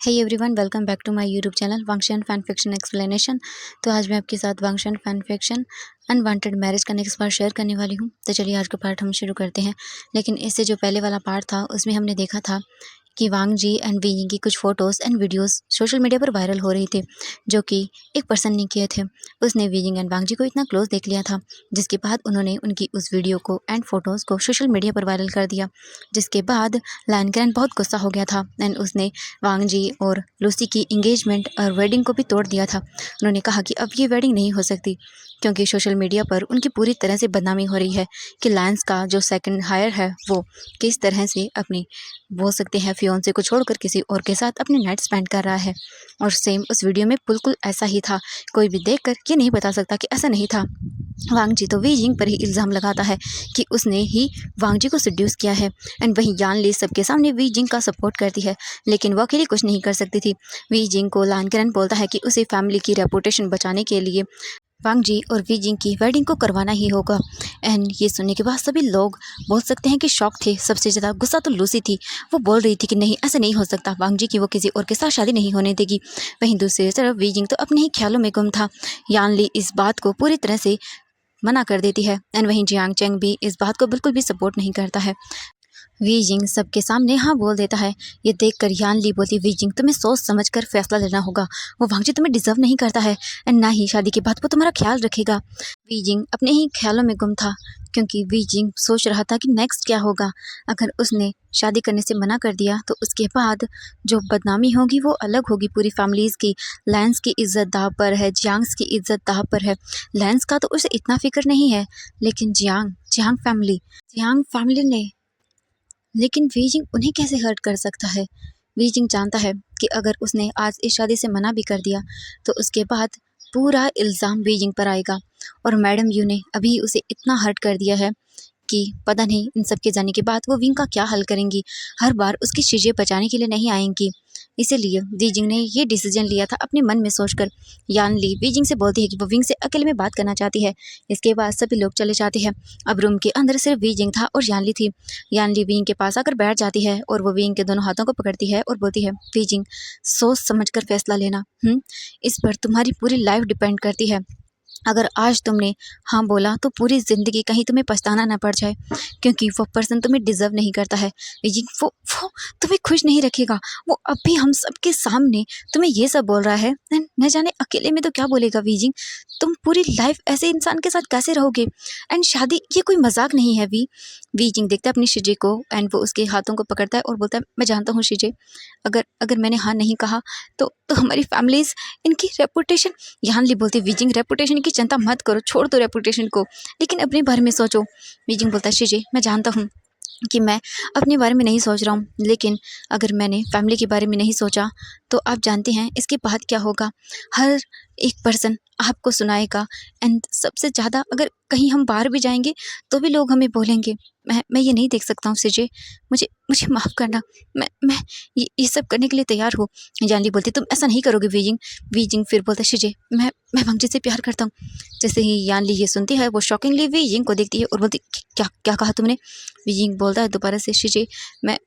Hey everyone, welcome back to my YouTube channel Wangxian fan fiction explanation. तो आज मैं आपके साथ Wangxian fan fiction unwanted marriage का नेक्स्ट पार्ट शेयर करने वाली हूँ। तो चलिए आज का पार्ट हम शुरू करते हैं। लेकिन इससे जो पहले वाला पार्ट था उसमें हमने देखा था कि वांग जी एंड वी यिंग की कुछ photos and videos social media पर वायरल हो रही थी, जो कि एक पर्सन ने किए थे। उसने वी यिंग एंड वांग जी को इतना क्लोज देख लिया था, जिसके बाद उन्होंने उनकी उस वीडियो को एंड फ़ोटोज़ को सोशल मीडिया पर वायरल कर दिया। जिसके बाद लायन ग्रैंड बहुत गुस्सा हो गया था एंड उसने वांग जी और लूसी की इंगेजमेंट और वेडिंग को भी तोड़ दिया था। उन्होंने कहा कि अब ये वेडिंग नहीं हो सकती, क्योंकि सोशल मीडिया पर उनकी पूरी तरह से बदनामी हो रही है कि लायंस का जो सेकंड हायर है वो किस तरह से अपनी बोल सकते हैं फियोंसे को छोड़कर किसी और के साथ अपने नाइट स्पेंड कर रहा है। और सेम उस वीडियो में बिल्कुल ऐसा ही था। कोई भी देखकर ये नहीं बता सकता कि ऐसा नहीं था। वांग जी तो वी यिंग पर ही इल्ज़ाम लगाता है कि उसने ही वांग जी को सेड्यूस किया है एंड वहीं यान ली सबके सामने वी यिंग का सपोर्ट करती है, लेकिन वो अकेली कुछ नहीं कर सकती थी। वी यिंग को लायन ग्रैंड बोलता है कि उसे फैमिली की रेपुटेशन बचाने के लिए वांग जी और वी यिंग की वेडिंग को करवाना ही होगा। एंड ये सुनने के बाद सभी लोग बोल सकते हैं कि शॉक थे। सबसे ज़्यादा गुस्सा तो लूसी थी। वो बोल रही थी कि नहीं, ऐसा नहीं हो सकता, वांग जी की वो किसी और के साथ शादी नहीं होने देगी। वहीं दूसरी तरफ वी यिंग तो अपने ही ख्यालों में गुम था। यान ली इस बात को पूरी तरह से मना कर देती है एंड वहीं जियांग चेंग भी इस बात को बिल्कुल भी सपोर्ट नहीं करता है। वी यिंग सबके सामने हाँ बोल देता है। ये देखकर यान ली बोलती, वी यिंग तुम्हें सोच समझकर फैसला लेना होगा। वो वांग जी तुम्हें डिजर्व नहीं करता है एंड ना ही शादी के बाद वो तुम्हारा ख्याल रखेगा। वी यिंग अपने ही ख्यालों में गुम था, क्योंकि वी यिंग सोच रहा था कि नेक्स्ट क्या होगा। अगर उसने शादी करने से मना कर दिया तो उसके बाद जो बदनामी होगी वो अलग होगी पूरी फैमिलीज़ की। लैंस की इज्जत दाव पर है, जियांग्स की इज्जत दाव पर है। लैंस का तो उसे इतना फिक्र नहीं है, लेकिन जियांग फैमिली ने लेकिन वी यिंग उन्हें कैसे हर्ट कर सकता है। वी यिंग जानता है कि अगर उसने आज इस शादी से मना भी कर दिया तो उसके बाद पूरा इल्ज़ाम वी यिंग पर आएगा। और मैडम यू ने अभी उसे इतना हर्ट कर दिया है कि पता नहीं इन सब के जाने के बाद वो विंग का क्या हल करेंगी। हर बार उसकी चीज़ें बचाने के लिए नहीं आएंगी। इसीलिए वी यिंग ने ये डिसीजन लिया था अपने मन में सोचकर। यान ली वी यिंग से बोलती है कि वो विंग से अकेले में बात करना चाहती है। इसके बाद सभी लोग चले जाते हैं। अब रूम के अंदर सिर्फ वी यिंग था और यान ली थी। यान ली वी यिंग के पास आकर बैठ जाती है और वो वी यिंग के दोनों हाथों को पकड़ती है और बोलती है, वी यिंग सोच समझ कर फैसला लेना। इस पर तुम्हारी पूरी लाइफ डिपेंड करती है। अगर आज तुमने हाँ बोला तो पूरी ज़िंदगी कहीं तुम्हें पछताना ना पड़ जाए, क्योंकि वो पर्सन तुम्हें डिज़र्व नहीं करता है। वो तुम्हें खुश नहीं रखेगा। वो अभी हम सबके सामने तुम्हें ये सब बोल रहा है एंड न जाने अकेले में तो क्या बोलेगा। वीजिंग, तुम पूरी लाइफ ऐसे इंसान के साथ कैसे रहोगे। एंड शादी ये कोई मजाक नहीं है। वीजिंग देखता है अपनी शिजे को एंड वो उसके हाथों को पकड़ता है और बोलता है, मैं जानता हूँ शिजे, अगर अगर मैंने हाँ नहीं कहा तो हमारी फैमिलीज, इनकी रेपुटेशन। यहाँ ली बोलती, वीजिंग रेपुटेशन की चिंता मत करो, छोड़ दो रेपुटेशन को, लेकिन अपने बारे में सोचो। वीजिंग बोलता है, शिजे मैं जानता हूँ कि मैं अपने बारे में नहीं सोच रहा हूँ, लेकिन अगर मैंने फैमिली के बारे में नहीं सोचा तो आप जानते हैं इसके बाद क्या होगा। हर एक पर्सन आपको सुनाएगा एंड सबसे ज़्यादा अगर कहीं हम बाहर भी जाएंगे तो भी लोग हमें बोलेंगे। मैं ये नहीं देख सकता हूँ सिजे, मुझे मुझे माफ़ करना। मैं ये सब करने के लिए तैयार हूँ। जानली बोलती, तुम ऐसा नहीं करोगे वीजिंग। वीजिंग फिर बोलता, शिजे मैं वांगजी से प्यार करता हूँ। जैसे ही यानली ये सुनती है वो शॉकिंगली वीजिंग को देखती है और बोलती, क्या क्या कहा तुमने। वीजिंग बोलता है दोबारा से, शिजे मैं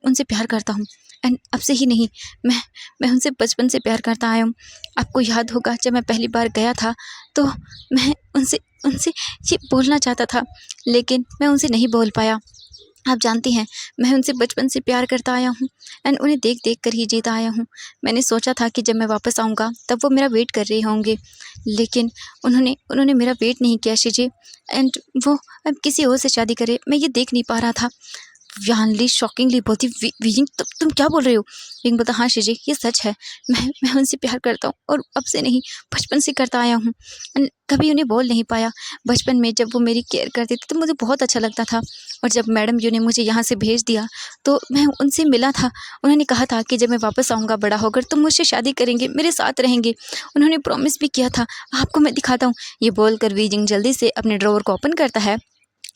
उनसे प्यार करता हूँ एंड अब से ही नहीं, मैं उनसे बचपन से प्यार करता आया हूँ। आपको याद होगा जब मैं पहली बार गया था तो मैं उनसे उनसे ये बोलना चाहता था, लेकिन मैं उनसे नहीं बोल पाया। आप जानती हैं मैं उनसे बचपन से प्यार करता आया हूँ एंड उन्हें देख देख कर ही जीता आया हूँ। मैंने सोचा था कि जब मैं वापस आऊँगा तब वो मेरा वेट कर रहे होंगे, लेकिन उन्होंने मेरा वेट नहीं किया शिजे, एंड वो अब किसी और से शादी करे, मैं ये देख नहीं पा रहा था। व्यानली शॉकिंगली बोलती, विजिंग तुम क्या बोल रहे हो। विंग बोलता, हाँ शिजी ये सच है, मैं उनसे प्यार करता हूँ और अब से नहीं, बचपन से करता आया हूँ। कभी उन्हें बोल नहीं पाया। बचपन में जब वो मेरी केयर करते थे तो मुझे बहुत अच्छा लगता था, और जब मैडम जी ने मुझे यहाँ से भेज दिया तो मैं उनसे मिला था। उन्होंने कहा था कि जब मैं वापस आऊँगा बड़ा होकर तुम मुझसे शादी करेंगे, मेरे साथ रहेंगे। उन्होंने प्रॉमिस भी किया था, आपको मैं दिखाता हूँ। ये बोलकर विजिंग जल्दी से अपने ड्रॉवर को ओपन करता है।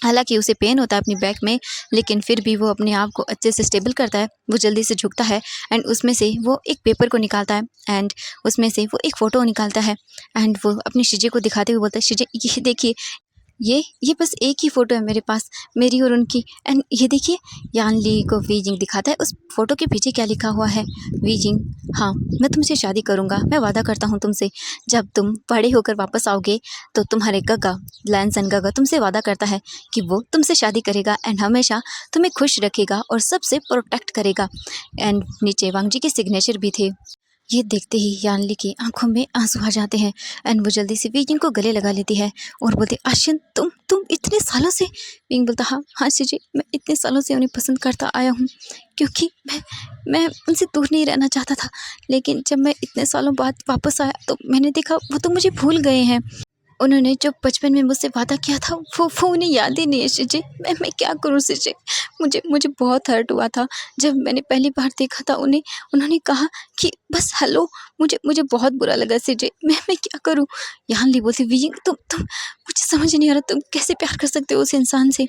हालांकि उसे पेन होता है अपनी बैक में, लेकिन फिर भी वो अपने आप को अच्छे से स्टेबल करता है। वो जल्दी से झुकता है एंड उसमें से वो एक पेपर को निकालता है एंड उसमें से वो एक फ़ोटो निकालता है एंड वो अपनी शिजे को दिखाते हुए बोलता है, शिजे ये देखिए, ये बस एक ही फ़ोटो है मेरे पास, मेरी और उनकी। एंड ये देखिए, यान ली को वी जिंग दिखाता है उस फोटो के पीछे क्या लिखा हुआ है। वी जिंग, हाँ मैं तुमसे शादी करूँगा, मैं वादा करता हूँ तुमसे। जब तुम बड़े होकर वापस आओगे तो तुम्हारे गगा लैनसन गगा तुमसे वादा करता है कि वो तुमसे शादी करेगा एंड हमेशा तुम्हें खुश रखेगा और सबसे प्रोटेक्ट करेगा। एंड नीचे वांग जी के सिग्नेचर भी थे। ये देखते ही यानली की आंखों में आंसू आ जाते हैं एंड वो जल्दी से वीजिंग को गले लगा लेती है और बोलती, आशियन तुम इतने सालों से। विंग बोलता, हाँ हाँ जी, मैं इतने सालों से उन्हें पसंद करता आया हूँ, क्योंकि मैं उनसे दूर नहीं रहना चाहता था। लेकिन जब मैं इतने सालों बाद वापस आया तो मैंने देखा वो तो मुझे भूल गए हैं। उन्होंने जो बचपन में मुझसे वादा किया था वो उन्हें याद ही नहीं है शिजे। मैं क्या करूँ शिजे, मुझे बहुत हर्ट हुआ था जब मैंने पहली बार देखा था उन्हें। उन्होंने कहा कि बस हेलो, मुझे बहुत बुरा लगा शिजे। मैं क्या करूँ। यहाँ ली बोलती, विजिंग तुम मुझे समझ नहीं आ रहा तुम कैसे प्यार कर सकते हो उस इंसान से।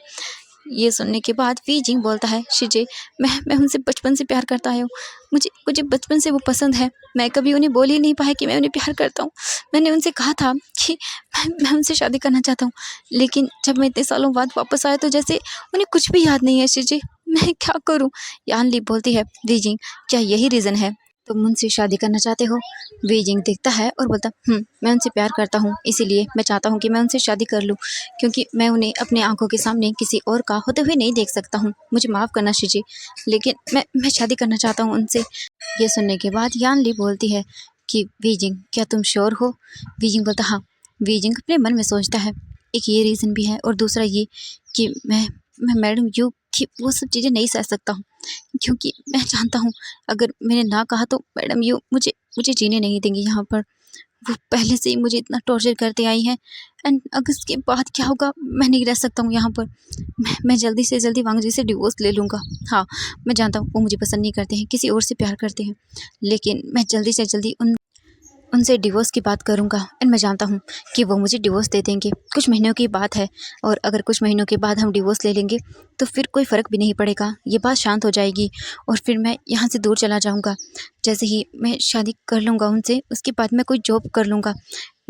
ये सुनने के बाद वी जिंग बोलता है, शिजे मैं उनसे बचपन से प्यार करता आया हूँ, मुझे बचपन से वो पसंद है। मैं कभी उन्हें बोल ही नहीं पाया कि मैं उन्हें प्यार करता हूँ। मैंने उनसे कहा था कि मैं उनसे शादी करना चाहता हूँ, लेकिन जब मैं इतने सालों बाद वापस आया तो जैसे उन्हें कुछ भी याद नहीं है। शिजे मैं क्या करूँ। यान ली बोलती है, वी जिंग क्या यही रीज़न है तुम उनसे शादी करना चाहते हो। वी जिंग देखता है और बोलता, मैं उनसे प्यार करता हूँ, इसीलिए मैं चाहता हूँ कि मैं उनसे शादी कर लूँ, क्योंकि मैं उन्हें अपने आंखों के सामने किसी और का होते हुए नहीं देख सकता हूँ। मुझे माफ़ करना शिजी, लेकिन मैं शादी करना चाहता हूँ उनसे। ये सुनने के बाद यान ली बोलती है कि वी जिंग क्या तुम श्योर हो। वी जिंग बोलता, हाँ। वी जिंग अपने मन में सोचता है, एक ये रीज़न भी है और दूसरा ये कि मैं मैडम यू कि वो सब चीज़ें नहीं सह सकता हूँ, क्योंकि मैं जानता हूँ अगर मैंने ना कहा तो मैडम यू मुझे जीने नहीं देंगी यहाँ पर। वो पहले से ही मुझे इतना टॉर्चर करते आई हैं एंड अगर इसके बाद क्या होगा, मैं नहीं रह सकता हूँ यहाँ पर। मैं जल्दी से जल्दी वांग जी से डिवोर्स ले लूँगा। हाँ मैं जानता हूँ वो मुझे पसंद नहीं करते हैं, किसी और से प्यार करते हैं, लेकिन मैं जल्दी से जल्दी उनसे डिवोर्स की बात करूँगा एंड मैं जानता हूँ कि वो मुझे डिवोर्स दे देंगे। कुछ महीनों की बात है और अगर कुछ महीनों के बाद हम डिवोर्स ले लेंगे तो फिर कोई फ़र्क भी नहीं पड़ेगा, ये बात शांत हो जाएगी और फिर मैं यहाँ से दूर चला जाऊँगा। जैसे ही मैं शादी कर लूँगा उनसे, उसके बाद मैं कोई जॉब कर लूँगा।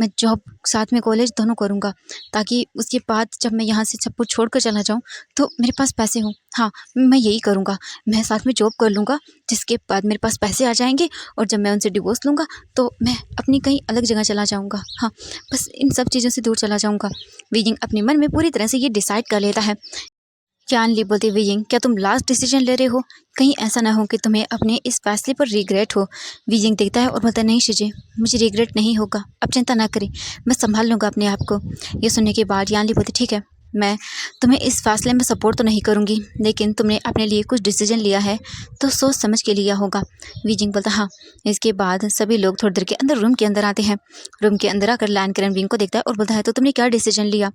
मैं जॉब साथ में कॉलेज दोनों करूँगा, ताकि उसके बाद जब मैं यहाँ से सब कुछ छोड़ कर चला जाऊँ तो मेरे पास पैसे हों। हाँ मैं यही करूँगा, मैं साथ में जॉब कर लूँगा, जिसके बाद मेरे पास पैसे आ जाएंगे और जब मैं उनसे डिवोर्स लूँगा तो मैं अपनी कहीं अलग जगह चला जाऊँगा। हाँ बस इन सब चीज़ों से दूर चला जाऊँगा। वीजिंग अपने मन में पूरी तरह से ये डिसाइड कर लेता है। यान ली बोलती, वीजिंग क्या तुम लास्ट डिसीजन ले रहे हो, कहीं ऐसा ना हो कि तुम्हें अपने इस फैसले पर रिग्रेट हो। वीजिंग देखता है और बोलता, नहीं शिजे मुझे रिग्रेट नहीं होगा, अब चिंता ना करें, मैं संभाल लूँगा अपने आप को। ये सुनने के बाद यान ली बोलती, ठीक है मैं तुम्हें इस फैसले में सपोर्ट तो नहीं करूँगी, लेकिन तुमने अपने लिए कुछ डिसीजन लिया है तो सोच समझ के लिया होगा। वीजिंग बोलता, हाँ। इसके बाद सभी लोग थोड़ी देर के अंदर रूम के अंदर आते हैं। रूम के अंदर आकर लैन किरण विंग को देखता है और बोलता है, तो तुमने क्या डिसीजन लिया।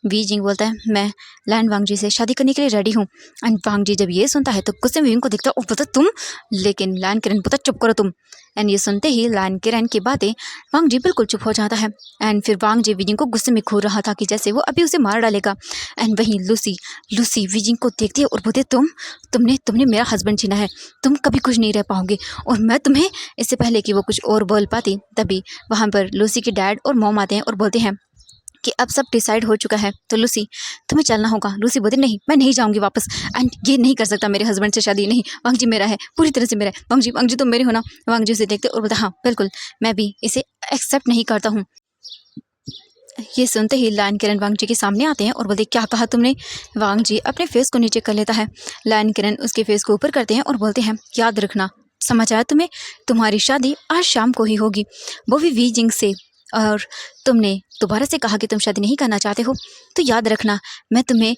वीजिंग बोलता है, मैं लैन वांग जी से शादी करने के लिए रेडी हूँ। एंड वांग जी जब ये सुनता है तो गुस्से में विंग को देखता है और बोलता, तुम। लेकिन लैन किरण बोलता, चुप करो तुम। एंड ये सुनते ही लैन किरण की बातें वांग जी बिल्कुल चुप हो जाता है। एंड फिर वांग जी विजिंग को गुस्से में घूर रहा था कि जैसे वो अभी उसे मार डालेगा। एंड वहीं लूसी विजिंग को देखती है और बोलती, तुमने मेरा हस्बैंड छीना है, तुम कभी कुछ नहीं रह पाओगे। और मैं तुम्हें, इससे पहले कि वो कुछ और बोल पाती तभी वहाँ पर लूसी के डैड और मॉम आते हैं और बोलते हैं कि अब सब डिसाइड हो चुका है तो लूसी तुम्हें चलना होगा। लूसी बोलती, नहीं मैं नहीं जाऊँगी वापस, एंड ये नहीं कर सकता मेरे हस्बैंड से शादी, नहीं वांग जी मेरा है, पूरी तरह से मेरा है। वांग जी तुम मेरे हो ना। वांग जी उसे देखते और बोलता, हाँ बिल्कुल मैं भी इसे एक्सेप्ट नहीं करता हूँ। ये सुनते ही लायन किरण वांग जी के सामने आते हैं और बोलते, क्या कहा तुमने। वांग जी अपने फेस को नीचे कर लेता है। लायन किरण उसके फेस को ऊपर करते हैं और बोलते हैं, याद रखना समझ आया तुम्हें, तुम्हारी शादी आज शाम को ही होगी, वो भी वी जिंग से। और तुमने दोबारा से कहा कि तुम शादी नहीं करना चाहते हो, तो याद रखना मैं तुम्हें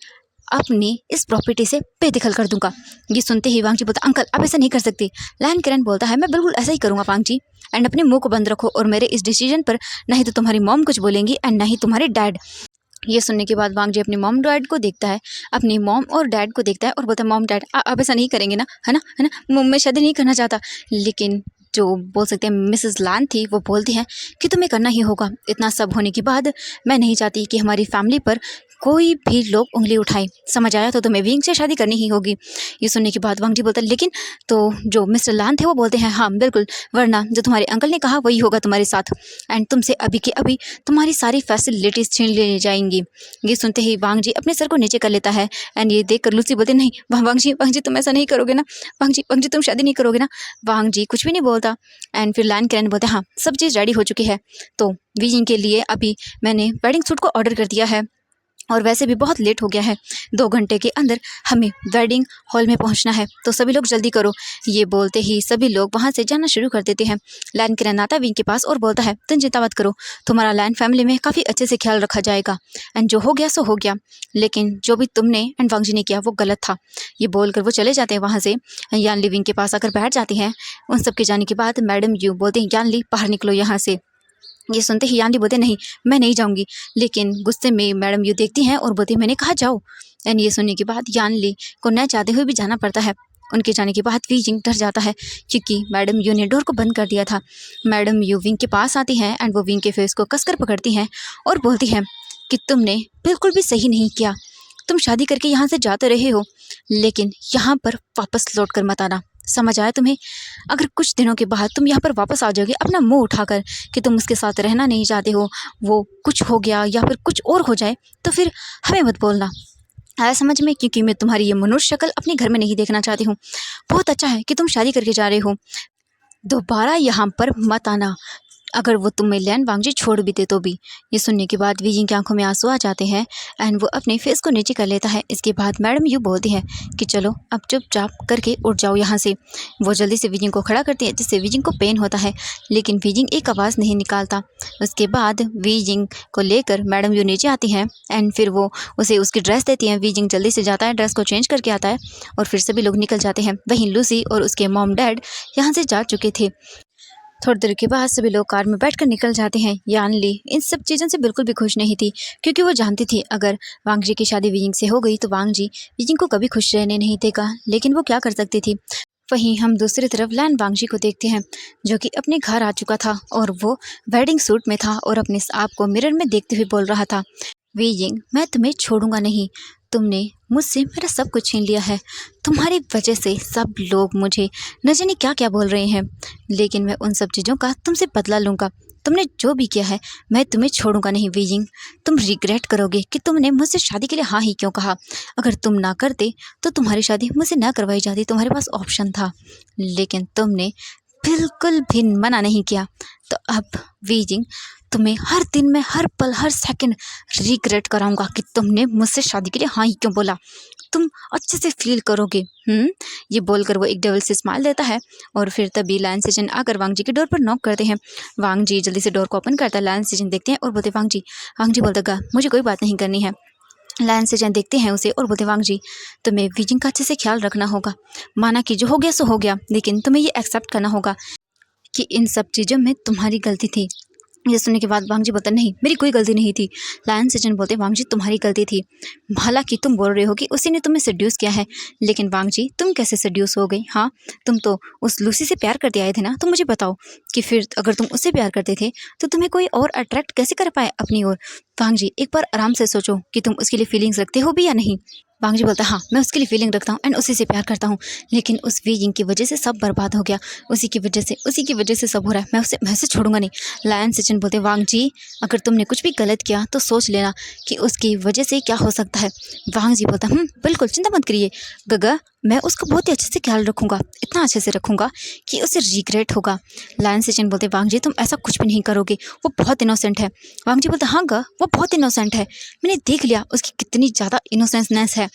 अपनी इस प्रॉपर्टी से बेदखल कर दूंगा। ये सुनते ही वांग जी बोलता, अंकल आप ऐसा नहीं कर सकती। लायन किरण बोलता है, मैं बिल्कुल ऐसा ही करूँगा वांग जी, एंड अपने मुंह को बंद रखो और मेरे इस डिसीजन पर नहीं तो तुम्हारी मॉम कुछ बोलेंगी एंड नहीं तुम्हारे डैड। ये सुनने के बाद वांग जी अपनी मॉम डैड को देखता है, अपनी मॉम और डैड को देखता है और बोलता है, मॉम डैड आप ऐसा नहीं करेंगे ना, है ना, मैं शादी नहीं करना चाहता। लेकिन जो बोल सकते हैं मिसेस लान थी, वो बोलती हैं कि तुम्हें करना ही होगा। इतना सब होने के बाद मैं नहीं चाहती कि हमारी फैमिली पर कोई भी लोग उंगली उठाए, समझ आया? तो तुम्हें विंग से शादी करनी ही होगी। ये सुनने के बाद वांग जी बोलता लेकिन, तो जो मिस्टर लान थे वो बोलते हैं हाँ बिल्कुल, वरना जो तुम्हारे अंकल ने कहा वही होगा तुम्हारे साथ, एंड तुमसे अभी के अभी तुम्हारी सारी फैसिलिटीज छीन ली जाएंगी। ये सुनते ही वांग जी अपने सर को नीचे कर लेता है, एंड ये देख कर लूसी बोलते नहीं वांग जी तुम ऐसा नहीं करोगे ना, वांग जी तुम शादी नहीं करोगे ना। वांग जी कुछ भी नहीं बोलता, एंड फिर लान किरण बोलते हाँ सब चीज़ रेडी हो चुकी है, तो वीजिंग के लिए अभी मैंने वेडिंग सूट को ऑर्डर कर दिया है, और वैसे भी बहुत लेट हो गया है, 2 घंटे के अंदर हमें वेडिंग हॉल में पहुंचना है, तो सभी लोग जल्दी करो। ये बोलते ही सभी लोग वहां से जाना शुरू कर देते हैं। लैन किरण आता है विंग के पास और बोलता है तुम चिंता मत करो, तुम्हारा लैन फैमिली में काफ़ी अच्छे से ख्याल रखा जाएगा, एंड जो हो गया सो हो गया, लेकिन जो भी तुमने एंड वांग जी ने किया वो गलत था। ये बोलकर वो चले जाते हैं वहाँ से। यानली विंग के पास आकर बैठ जाती हैं। उन सब के जाने के बाद मैडम यू बोलते हैं यानली बाहर निकलो यहाँ से। ये सुनते ही यानली बोलते नहीं मैं नहीं जाऊंगी, लेकिन गुस्से में मैडम यू देखती हैं और बोलती मैंने कहा जाओ, एंड ये सुनने के बाद यानली को न चाहते हुए भी जाना पड़ता है। उनके जाने के बाद वीजिंग डर जाता है क्योंकि मैडम यू ने डोर को बंद कर दिया था। मैडम यू विंग के पास आती हैं एंड वो विंग के फेस को कसकर पकड़ती हैं और बोलती हैं कि तुमने बिल्कुल भी सही नहीं किया, तुम शादी करके यहाँ से जाते रहे हो, लेकिन यहाँ पर वापस लौट कर मत आना, समझ आया तुम्हें? अगर कुछ दिनों के बाद तुम यहाँ पर वापस आ जाओगे अपना मुंह उठाकर कि तुम उसके साथ रहना नहीं चाहते हो, वो कुछ हो गया या फिर कुछ और हो जाए, तो फिर हमें मत बोलना, आया समझ में? क्योंकि मैं तुम्हारी ये मनुष्य शक्ल अपने घर में नहीं देखना चाहती हूँ। बहुत अच्छा है कि तुम शादी करके जा रहे हो, दोबारा यहाँ पर मत आना, अगर वो तुम्हें लैन वांग जी छोड़ भी दे तो भी। ये सुनने के बाद वीजिंग की आंखों में आंसू आ जाते हैं एंड वो अपने फेस को नीचे कर लेता है। इसके बाद मैडम यू बोलती है कि चलो अब चुपचाप करके उठ जाओ यहाँ से। वो जल्दी से वीजिंग को खड़ा करती है जिससे वीजिंग को पेन होता है, लेकिन वीजिंग एक आवाज़ नहीं निकालता। उसके बाद वीजिंग को लेकर मैडम यू नीचे आती हैं एंड फिर वो उसे उसकी ड्रेस देती हैं। वीजिंग जल्दी से जाता है, ड्रेस को चेंज करके आता है और फिर सभी लोग निकल जाते हैं। वहीं लूसी और उसके मॉम डैड यहाँ से जा चुके थे। थोड़ी देर के बाद सभी लोग कार में बैठकर निकल जाते हैं। यानली इन सब चीज़ों से बिल्कुल भी खुश नहीं थी क्योंकि वो जानती थी अगर वांग जी की शादी वीजिंग से हो गई तो वांग जी वीजिंग को कभी खुश रहने नहीं देगा, लेकिन वो क्या कर सकती थी। वहीं हम दूसरी तरफ लैन वांग जी को देखते हैं जो कि अपने घर आ चुका था और वो वेडिंग सूट में था और अपने आप को मिरर में देखते हुए बोल रहा था वीजिंग मैं तुम्हें छोड़ूंगा नहीं, तुमने मुझसे मेरा सब कुछ छीन लिया है, तुम्हारी वजह से सब लोग मुझे न जाने क्या क्या बोल रहे हैं, लेकिन मैं उन सब चीज़ों का तुमसे बदला लूँगा। तुमने जो भी किया है मैं तुम्हें छोड़ूंगा नहीं वीजिंग, तुम रिग्रेट करोगे कि तुमने मुझसे शादी के लिए हाँ ही क्यों कहा। अगर तुम ना करते तो तुम्हारी शादी मुझसे ना करवाई जाती, तुम्हारे पास ऑप्शन था, लेकिन तुमने बिल्कुल भी मना नहीं किया। तो अब वीजिंग तुम्हें हर दिन में हर पल हर सेकंड रिग्रेट कराऊंगा कि तुमने मुझसे शादी के लिए हाँ ही क्यों बोला, तुम अच्छे से फील करोगे। ये बोलकर वो एक डेविल से स्माइल देता है और फिर तभी लायन सेजन आकर वांग जी की डोर पर नॉक करते हैं। वांग जी जल्दी से डोर को ओपन करता है। लायन सेजन देखते हैं और बोलते वांग जी बोलता मुझे कोई बात नहीं करनी है। लायन सेजन देखते हैं उसे और बोलते वांग जी तुम्हें वीजिंग का अच्छे से ख्याल रखना होगा, माना कि जो हो गया सो हो गया, लेकिन तुम्हें ये एक्सेप्ट करना होगा कि इन सब चीज़ों में तुम्हारी गलती थी। ये सुनने के बाद वांग जी बोलता नहीं मेरी कोई गलती नहीं थी। लायन सेजन बोलते वांग जी तुम्हारी गलती थी, हालांकि तुम बोल रहे हो कि उसी ने तुम्हें सेड्यूस किया है, लेकिन वांग जी तुम कैसे सेड्यूस हो गई? हाँ तुम तो उस लूसी से प्यार करते आए थे ना, तो मुझे बताओ कि फिर अगर तुम उससे प्यार करते थे तो तुम्हें कोई और अट्रैक्ट कैसे कर पाए अपनी ओर? वांग जी एक बार आराम से सोचो कि तुम उसके लिए फीलिंग्स रखते हो भी या नहीं। वांग जी बोलता हाँ मैं उसके लिए फीलिंग रखता हूँ एंड उसी से प्यार करता हूँ, लेकिन उस वीजिंग की वजह से सब बर्बाद हो गया, उसी की वजह से सब हो रहा है, मैं उसे छोड़ूंगा नहीं। लायन सेजन बोलते वांग जी अगर तुमने कुछ भी गलत किया तो सोच लेना कि उसकी वजह से क्या हो सकता है। वांग जी बोलता बिल्कुल चिंता मत करिए गगा, मैं उसका बहुत ही अच्छे से ख्याल रखूंगा, इतना अच्छे से रखूंगा कि उसे रिग्रेट होगा। लायन सेजन बोलते वांग जी तुम ऐसा कुछ भी नहीं करोगे, वो बहुत इनोसेंट है। वांग जी बोलता हाँ गा वो बहुत इनोसेंट है, मैंने देख लिया उसकी कितनी ज़्यादा इनोसेंसनेस है।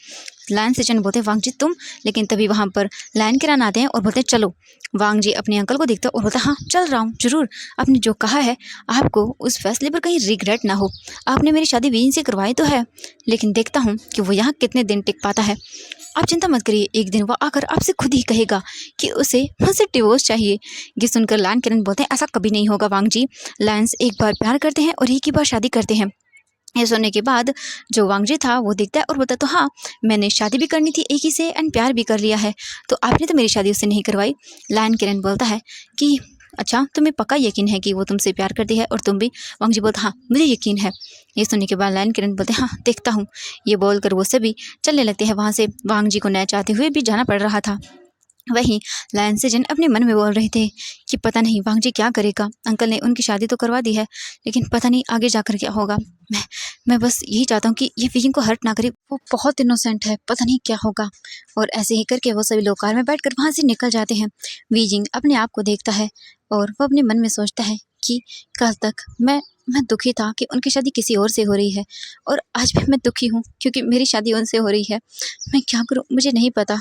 लायन सेजन बोलते वांग जी तुम, लेकिन तभी वहाँ पर लायन किरण आते हैं और बोलते चलो। वांग जी अपने अंकल को देखते और बोलते हाँ चल रहा हूँ जरूर, आपने जो कहा है आपको उस फैसले पर कहीं रिग्रेट ना हो, आपने मेरी शादी वीन से करवाई तो है, लेकिन देखता हूँ कि वो यहाँ कितने दिन टिक पाता है। आप चिंता मत करिए, एक दिन वो आकर आपसे खुद ही कहेगा कि उसे मुझसे डिवोर्स चाहिए। ये सुनकर लायन किरण बोलते हैं ऐसा कभी नहीं होगा वांग जी, लायंस एक बार प्यार करते हैं और एक ही बार शादी करते हैं। ये सुनने के बाद जो वांग जी था वो देखता है और बोलता तो हाँ मैंने शादी भी करनी थी एक ही से एंड प्यार भी कर लिया है, तो आपने तो मेरी शादी उससे नहीं करवाई। लायन किरण बोलता है कि अच्छा, तुम्हें पक्का यकीन है कि वो तुमसे प्यार करती है और तुम भी? वांग जी बोलता, हाँ मुझे यकीन है। ये सुनने के बाद लायन किरण बोलते, हाँ देखता हूँ। ये बोलकर वो सभी चलने लगते हैं वहाँ से। वांग जी को न चाहते हुए भी जाना पड़ रहा था। वहीं लायन सेजन अपने मन में बोल रहे थे कि पता नहीं वांग जी क्या करेगा। अंकल ने उनकी शादी तो करवा दी है, लेकिन पता नहीं आगे जाकर क्या होगा। मैं बस यही चाहता हूँ कि ये वीजिंग को हर्ट ना करे। वो बहुत इनोसेंट है, पता नहीं क्या होगा। और ऐसे ही करके वो सभी लोग कार में बैठकर वहाँ से निकल जाते हैं। वीजिंग अपने आप को देखता है और वो अपने मन में सोचता है कि कल तक मैं दुखी था कि उनकी शादी किसी और से हो रही है, और आज भी मैं दुखी हूँ क्योंकि मेरी शादी उनसे हो रही है। मैं क्या करूँ मुझे नहीं पता।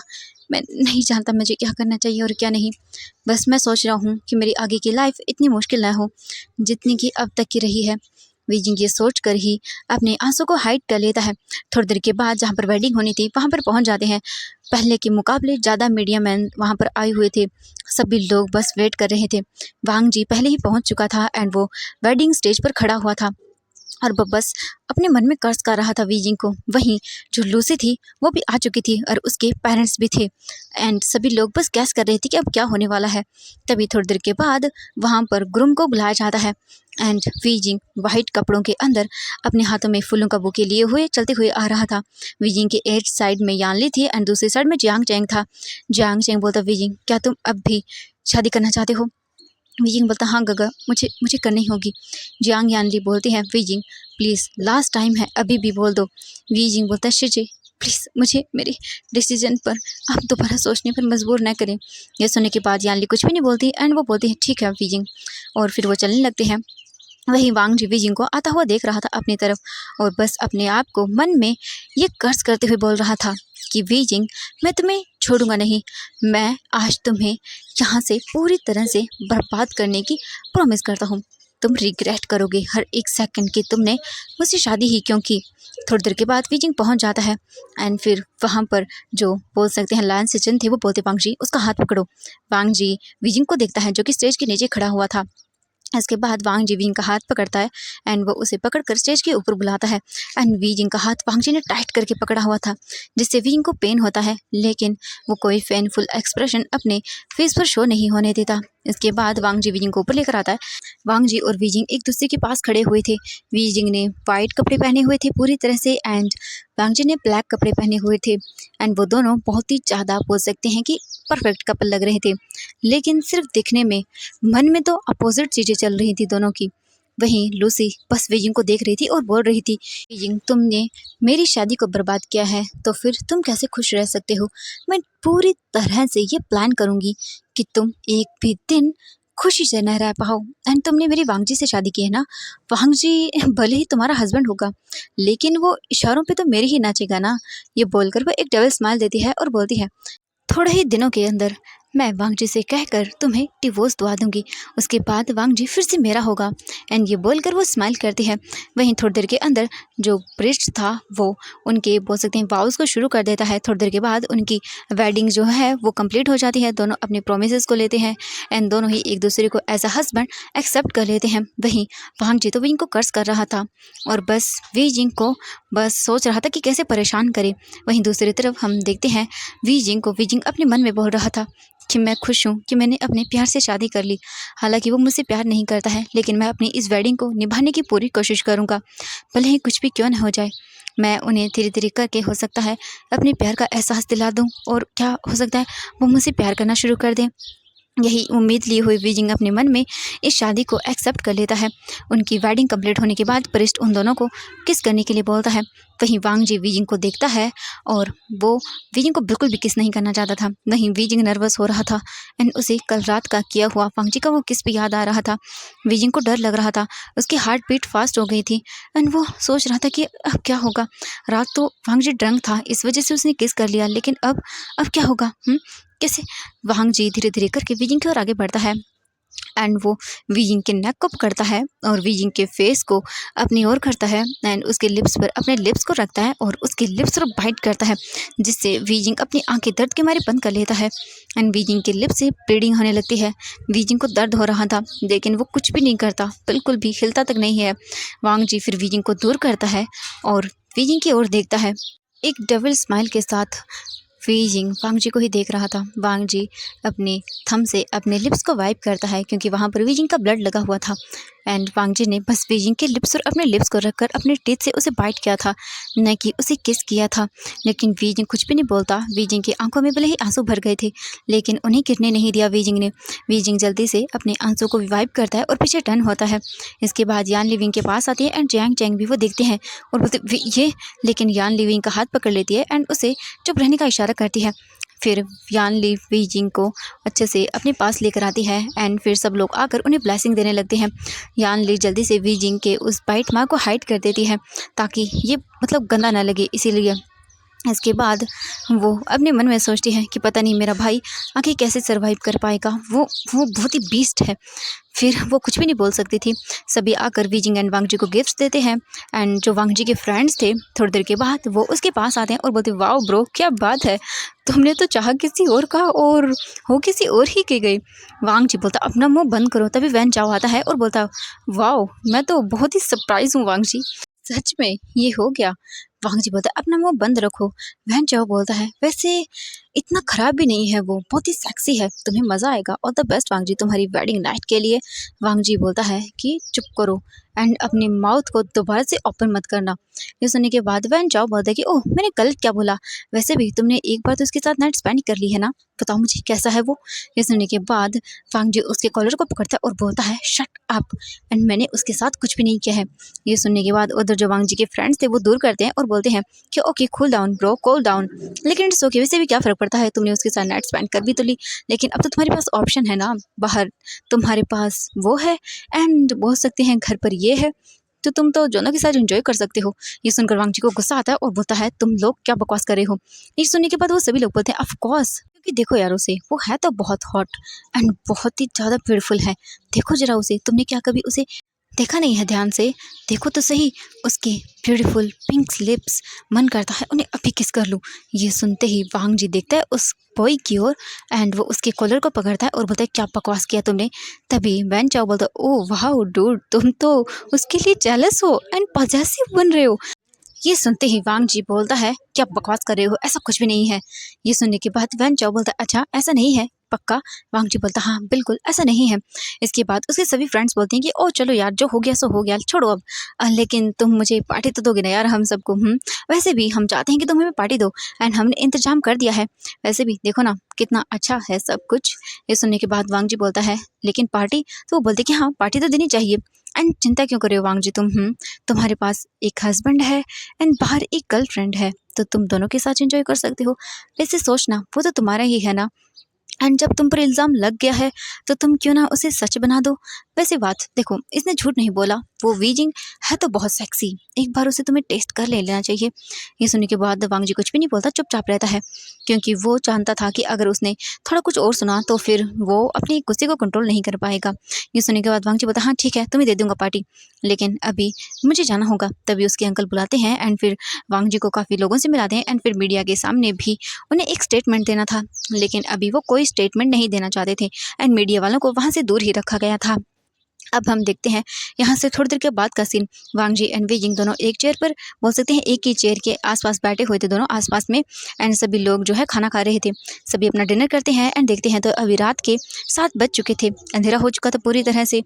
मैं नहीं जानता मुझे क्या करना चाहिए और क्या नहीं। बस मैं सोच रहा हूँ कि मेरी आगे की लाइफ इतनी मुश्किल ना हो जितनी कि अब तक की रही है। वीजिंग ये सोच कर ही अपने आंसू को हाइड कर लेता है। थोड़ी देर के बाद जहाँ पर वेडिंग होनी थी वहाँ पर पहुँच जाते हैं। पहले के मुकाबले ज़्यादा मीडिया मैन वहाँ पर आए हुए थे। सभी लोग बस वेट कर रहे थे। वांग जी पहले ही पहुँच चुका था एंड वो वेडिंग स्टेज पर खड़ा हुआ था और वो बस अपने मन में कर्ज कर रहा था वीजिंग को। वहीं जो लूसी थी वो भी आ चुकी थी और उसके पेरेंट्स भी थे एंड सभी लोग बस गैस कर रहे थे कि अब क्या होने वाला है। तभी थोड़ी देर के बाद वहाँ पर ग्रूम को बुलाया जाता है एंड वीजिंग वाइट कपड़ों के अंदर अपने हाथों में फूलों का बुके लिए हुए चलते हुए आ रहा था। वीजिंग के एक साइड में यानली थी एंड दूसरी साइड में जियांग चैंग था। जियांग चैंग बोलता, वीजिंग क्या तुम अब भी शादी करना चाहते हो? वीजिंग बोलता, हाँ गगा मुझे मुझे करनी होगी। जियांग यानली बोलती है, वीजिंग प्लीज़ लास्ट टाइम है अभी भी बोल दो। वीजिंग बोलता है, शिजे प्लीज़ मुझे मेरे डिसीजन पर आप दोबारा सोचने पर मजबूर न करें। यह सुनने के बाद यानली कुछ भी नहीं बोलती एंड वो बोलती है ठीक है वीजिंग, और फिर वो चलने लगते हैं। वहीं वांग जी वीजिंग को आता हुआ देख रहा था अपनी तरफ और बस अपने आप को मन में ये कर्ज करते हुए बोल रहा था कि वीजिंग मैं तुम्हें छोड़ूंगा नहीं। मैं आज तुम्हें यहाँ से पूरी तरह से बर्बाद करने की प्रॉमिस करता हूँ। तुम रिग्रेट करोगे हर एक सेकंड की तुमने मुझसे शादी ही क्यों की। थोड़ी देर के बाद वीजिंग पहुँच जाता है एंड फिर वहाँ पर जो बोल सकते हैं लायन सेजन थे वो बोलते, वांग जी उसका हाथ पकड़ो। वांग जी वीजिंग को देखता है जो कि स्टेज के नीचे खड़ा हुआ था। इसके बाद वांग जी वीजिंग का हाथ पकड़ता है एंड वो उसे पकड़कर स्टेज के ऊपर बुलाता है एंड वीजिंग का हाथ वांग जी ने टाइट करके पकड़ा हुआ था जिससे वीजिंग को पेन होता है, लेकिन वो कोई पेनफुल एक्सप्रेशन अपने फेस पर शो नहीं होने देता। इसके बाद वांग जी वीजिंग को ऊपर लेकर आता है। वांग जी और वीजिंग एक दूसरे के पास खड़े हुए थे। वीजिंग ने वाइट कपड़े पहने हुए थे पूरी तरह से एंड वांग जी ने ब्लैक कपड़े पहने हुए थे एंड वो दोनों बहुत ही ज़्यादा बोल सकते हैं कि परफेक्ट कपल लग रहे थे, लेकिन सिर्फ दिखने में, मन में तो अपोजिट चीज़ें चल रही थी दोनों की। वहीं लूसी बस वीजिंग को देख रही थी और बोल रही थी, वीजिंग तुमने मेरी शादी को बर्बाद किया है तो फिर तुम कैसे खुश रह सकते हो? मैं पूरी तरह से ये प्लान करूँगी कि तुम एक भी दिन खुशी से न रह पाओ। एंड तुमने मेरी वांग जी से शादी की है ना, वांग जी भले ही तुम्हारा हस्बैंड होगा लेकिन वो इशारों पे तो मेरे ही नाचेगा ना। ये बोलकर वो एक डबल स्माइल देती है और बोलती है, थोड़े ही दिनों के अंदर मैं वांग जी से कहकर तुम्हें डिवोर्स दिवा दूंगी, उसके बाद वांग जी फिर से मेरा होगा। एंड ये बोलकर वो स्माइल करती है। वहीं थोड़ी देर के अंदर जो प्रीस्ट था वो उनके बोल सकते हैं वाउस को शुरू कर देता है। थोड़ी देर के बाद उनकी वेडिंग जो है वो कंप्लीट हो जाती है। दोनों अपने प्रोमिसेस को लेते हैं एंड दोनों ही एक दूसरे को एज अ हस्बैंड एक्सेप्ट कर लेते हैं। वहीं वांग जी तो वीजिंग को कर्ज कर रहा था और बस वीजिंग को बस सोच रहा था कि कैसे परेशान करे। वहीं दूसरी तरफ हम देखते हैं वीजिंग को। वीजिंग अपने मन में बोल रहा था कि मैं खुश हूँ कि मैंने अपने प्यार से शादी कर ली। हालांकि वो मुझसे प्यार नहीं करता है लेकिन मैं अपनी इस वेडिंग को निभाने की पूरी कोशिश करूँगा, भले ही कुछ भी क्यों न हो जाए। मैं उन्हें धीरे धीरे करके हो सकता है अपने प्यार का एहसास दिला दूँ और क्या हो सकता है वो मुझसे प्यार करना शुरू कर दें। यही उम्मीद लिए हुए वीजिंग अपने मन में इस शादी को एक्सेप्ट कर लेता है। उनकी वेडिंग कंप्लीट होने के बाद प्रिस्ट उन दोनों को किस करने के लिए बोलता है। वहीं वांग जी वीजिंग को देखता है और वो वीजिंग को बिल्कुल भी किस नहीं करना चाहता था। वहीं वीजिंग नर्वस हो रहा था एंड उसे कल रात का किया हुआ वांग जी का वो किस भी याद आ रहा था। वीजिंग को डर लग रहा था, उसकी हार्ट बीट फास्ट हो गई थी एंड वो सोच रहा था कि अब क्या होगा। रात तो वांग जी ड्रंक था इस वजह से उसने किस कर लिया, लेकिन अब क्या होगा? कैसे? वांग जी धीरे धीरे करके वीजिंग की ओर आगे बढ़ता है एंड वो वीजिंग के नेक को पकड़ता है और वीजिंग के फेस को अपनी ओर करता है एंड उसके लिप्स पर अपने लिप्स को रखता है और उसके लिप्स पर बाइट करता है, जिससे वीजिंग अपनी आंखें दर्द के मारे बंद कर लेता है एंड वीजिंग के लिप्स से ब्लीडिंग होने लगती है। वीजिंग को दर्द हो रहा था लेकिन वो कुछ भी नहीं करता, बिल्कुल भी हिलता तक नहीं है। वांग जी फिर वीजिंग को दूर करता है और वीजिंग की ओर देखता है। एक डबल स्माइल के साथ वीजिंग वांग जी को ही देख रहा था। वांग जी अपने थंब से अपने लिप्स को वाइप करता है क्योंकि वहाँ पर वीजिंग का ब्लड लगा हुआ था। एंड वांग जी ने बस वीजिंग के लिप्स और अपने लिप्स को रखकर अपने टीथ से उसे बाइट किया था, न कि उसे किस किया था। लेकिन वीजिंग कुछ भी नहीं बोलता। वीजिंग की आंखों में भले ही आंसू भर गए थे, लेकिन उन्हें गिरने नहीं दिया वीजिंग ने। वीजिंग जल्दी से अपने आंसू को वाइप करता है और पीछे टर्न होता है। इसके बाद यान लिविंग के पास आती है एंड जियांग चैंग भी वो देखते हैं और बोलते ये, लेकिन यान लिविंग का हाथ पकड़ लेती है एंड उसे चुप रहने का इशारा करती है। फिर यान ली वीजिंग को अच्छे से अपने पास लेकर आती है एंड फिर सब लोग आकर उन्हें ब्लेसिंग देने लगते हैं। यान ली जल्दी से वीजिंग के उस बाइट मार्क को हाइड कर देती है ताकि ये गंदा ना लगे, इसीलिए। इसके बाद वो अपने मन में सोचती है कि पता नहीं मेरा भाई आगे कैसे सरवाइव कर पाएगा, वो बहुत ही बीस्ट है। फिर वो कुछ भी नहीं बोल सकती थी। सभी आकर वीजिंग एंड वांग जी को गिफ्ट्स देते हैं एंड जो वांग जी के फ्रेंड्स थे थोड़ी देर के बाद वो उसके पास आते हैं और बोलते वाओ ब्रो, क्या बात है, तुमने तो चाह किसी और का और हो किसी और ही के गई। वांग जी बोलता अपना मुंह बंद करो। तभी वैन चाओ आता है और बोलता वाओ, मैं तो बहुत ही सरप्राइज हूँ वांग जी, सच में ये हो गया। वांग जी बोलता है अपना मुंह बंद रखो। वैन चाओ बोलता है वैसे इतना खराब भी नहीं है, वो बहुत ही सेक्सी है, तुम्हें मज़ा आएगा। ऑल द बेस्ट वांग जी तुम्हारी वेडिंग नाइट के लिए। वांग जी बोलता है कि चुप करो एंड अपने माउथ को दोबारा से ओपन मत करना। ये सुनने के बाद वैन चाओ बोलता है कि ओह मैंने गलत क्या बोला, वैसे भी तुमने एक बार तो उसके साथ नाइट स्पेंड कर ली है ना, बताओ मुझे कैसा है वो। ये सुनने के बाद वांग जी उसके कॉलर को पकड़ता है और बोलता है शट अप, एंड मैंने उसके साथ कुछ भी नहीं किया है। ये सुनने के बाद उधर जो वांग जी के फ्रेंड्स थे वो दूर करते हैं और बोलते हैं कि okay cool down bro, cool down, लेकिन इट्स ओके, वैसे भी क्या फ़र्क पड़ता है, तुमने उसके साथ नाइट स्पेंड कर भी तो ली, लेकिन अब तो तुम्हारे पास ऑप्शन है ना, बाहर तुम्हारे पास वो है एंड बोल सकते हैं घर पर ये है, तो तुम तो दोनों के साथ एंजॉय कर सकते हो। ये सुनकर वांग जी को गुस्सा आता है और बोलता है तुम लोग क्या बकवास कर रहे हो। ये सुनने के बाद वो सभी लोग बोलते हैं ऑफ कोर्स, क्योंकि देखो यार उसे, वो है तो बहुत हॉट एंड बहुत ही ज़्यादा ब्यूटीफुल है। देखो जरा उसे, तुमने क्या कभी उसे देखा नहीं है ध्यान से, देखो तो सही उसके ब्यूटीफुल पिंक लिप्स, मन करता है उन्हें अभी किस कर लूँ। ये सुनते ही वांग जी देखता है उस बॉय की ओर एंड वो उसके कॉलर को पकड़ता है और बोलता है क्या बकवास किया तुमने। तभी वैन चाओ बोलता है ओह वाह डूड, तुम तो उसके लिए जेलस हो एंड पॉजेसिव बन रहे हो। ये सुनते ही वांग जी बोलता है क्या बकवास कर रहे हो, ऐसा कुछ भी नहीं है। ये सुनने के बाद वैन चाओ बोलता है अच्छा ऐसा नहीं है पक्का। वांग जी बोलता हाँ बिल्कुल ऐसा नहीं है। इसके बाद उसके सभी फ्रेंड्स बोलते हैं कि ओ चलो यार जो हो गया सो हो गया, छोड़ो अब। लेकिन तुम मुझे पार्टी तो दोगे ना यार हम सबको। वैसे भी हम चाहते हैं कि तुम हमें पार्टी दो एंड हमने इंतजाम कर दिया है, वैसे भी देखो ना कितना अच्छा है सब कुछ। ये सुनने के बाद वांग जी बोलता है लेकिन पार्टी, तो वो बोलते कि हाँ पार्टी तो देनी चाहिए एंड चिंता क्यों कर रहे हो वांग जी तुम। तुम्हारे पास एक हस्बैंड है एंड बाहर एक गर्लफ्रेंड है, तो तुम दोनों के साथ एंजॉय कर सकते हो। वैसे सोचना वो तो तुम्हारा ही है ना, एंड जब तुम पर इल्ज़ाम लग गया है तो तुम क्यों ना उसे सच बना दो। वैसे बात देखो इसने झूठ नहीं बोला, वो वीजिंग है तो बहुत सेक्सी, एक बार उसे तुम्हें टेस्ट कर लेना चाहिए। ये सुनने के बाद वांग जी कुछ भी नहीं बोलता, चुपचाप रहता है, क्योंकि वो जानता था कि अगर उसने थोड़ा कुछ और सुना तो फिर वो अपने गुस्से को कंट्रोल नहीं कर पाएगा। ये सुनने के बाद वांग जी बोलता हाँ ठीक है तुम्हें दे दूंगा पार्टी, लेकिन अभी मुझे जाना होगा। तभी उसके अंकल बुलाते हैं एंड फिर वांग जी को काफ़ी लोगों से मिलाते हैं एंड फिर मीडिया के सामने भी उन्हें एक स्टेटमेंट देना था, लेकिन अभी वो कोई स्टेटमेंट नहीं देना चाहते थे एंड मीडिया वालों को वहाँ से दूर ही रखा गया था। अब हम देखते हैं यहाँ से थोड़ी देर के बाद का scene. Wang ji and Weijing दोनों एक चेयर पर, बोल सकते हैं एक ही चेयर के आसपास बैठे हुए थे दोनों आसपास में, एंड सभी लोग जो है खाना खा रहे थे। सभी अपना डिनर करते हैं एंड देखते हैं तो अभी रात के 7 बज चुके थे, अंधेरा हो चुका था पूरी तरह से।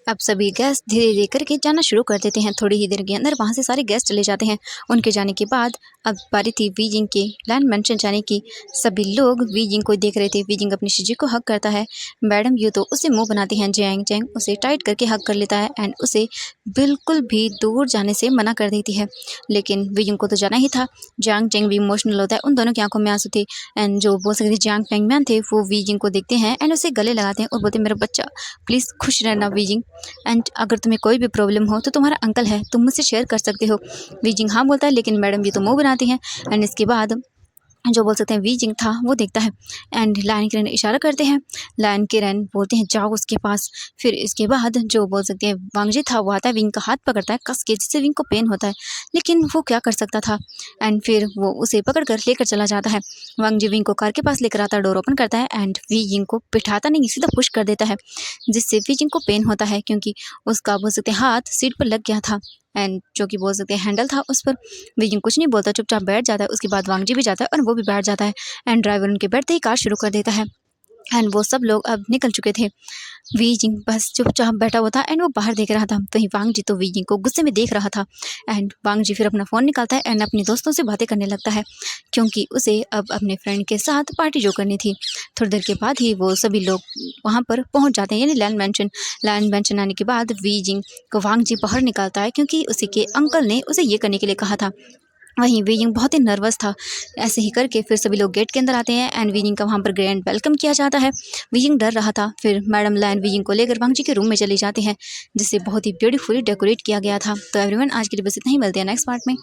अब सभी गेस्ट धीरे धीरे करके जाना शुरू कर देते हैं। थोड़ी ही देर के अंदर वहाँ से सारे गेस्ट चले जाते हैं। उनके जाने के बाद अब बारी थी वीजिंग के लैंड मेंशन जाने की। सभी लोग वीजिंग को देख रहे थे। वीजिंग अपनी शिजी को हक करता है, मैडम यू तो उसे मुंह बनाती हैं। जैंग जैंग उसे टाइट करके हक कर लेता है एंड उसे बिल्कुल भी दूर जाने से मना कर देती है, लेकिन वीजिंग को तो जाना ही था। जैंग जैंग भी इमोशनल होता है, उन दोनों की आंखों में आंसू थे एंड जो बोल सकते जैंग टैंग मैन थे वो वीजिंग को देखते हैं एंड उसे गले लगाते हैं और बोलते मेरा बच्चा प्लीज़ खुश रहना वीजिंग, एंड अगर तुम्हें कोई भी प्रॉब्लम हो तो तुम्हारा अंकल है, तुम मुझसे शेयर कर सकते हो। वीजिंग हाँ बोलता है, लेकिन मैडम ये तो मुंह बनाती हैं। एंड इसके बाद जो बोल सकते हैं वीजिंग था वो देखता है एंड लायन किरण इशारा करते हैं। लायन किरण बोलते हैं जाओ उसके पास। फिर इसके बाद जो बोल सकते हैं वांगजी था वो आता है, विंग का हाथ पकड़ता है कस के, जिससे विंग को पेन होता है, लेकिन वो क्या कर सकता था एंड फिर वो उसे पकड़ कर लेकर चला जाता है। वांगजी विंग को कार के पास लेकर आता है, डोर ओपन करता है एंड वीजिंग को बिठाता नहीं सीधा पुश कर देता है, जिससे वीजिंग को पेन होता है क्योंकि उसका बोल सकते हैं हाथ सीट पर लग गया था। एंड जो कि बोल सकते हैं हैंडल था उस पर। वीजिंग कुछ नहीं बोलता, चुपचाप बैठ जाता है। उसके बाद वांग जी भी जाता है और वो भी बैठ जाता है एंड ड्राइवर उनके बैठते ही कार शुरू कर देता है एंड वो सब लोग अब निकल चुके थे। वी जिंग बस चुपचाप बैठा हुआ था एंड वो बाहर देख रहा था। वहीं वांग जी तो वी जिंग को गुस्से में देख रहा था एंड वांग जी फिर अपना फ़ोन निकालता है एंड अपने दोस्तों से बातें करने लगता है, क्योंकि उसे अब अपने फ्रेंड के साथ पार्टी जो करनी थी। थोड़ी देर के बाद ही वो सभी लोग वहाँ पर पहुँच जाते हैं, यानी लैंड मैंशन आने के बाद वी जिंग को वांग जी बाहर निकालता है, क्योंकि उसी के अंकल ने उसे ये करने के लिए कहा था। वहीं वीजिंग बहुत ही नर्वस था। ऐसे ही करके फिर सभी लोग गेट के अंदर आते हैं एंड वीजिंग का वहाँ पर ग्रैंड वेलकम किया जाता है। वीजिंग डर रहा था। फिर मैडम लैन वीजिंग को लेकर वांग जी के रूम में चले जाते हैं, जिसे बहुत ही ब्यूटीफुली डेकोरेट किया गया था। तो एवरीवन, आज के लिए बस इतना ही, मिलते हैं नेक्स्ट पार्ट में।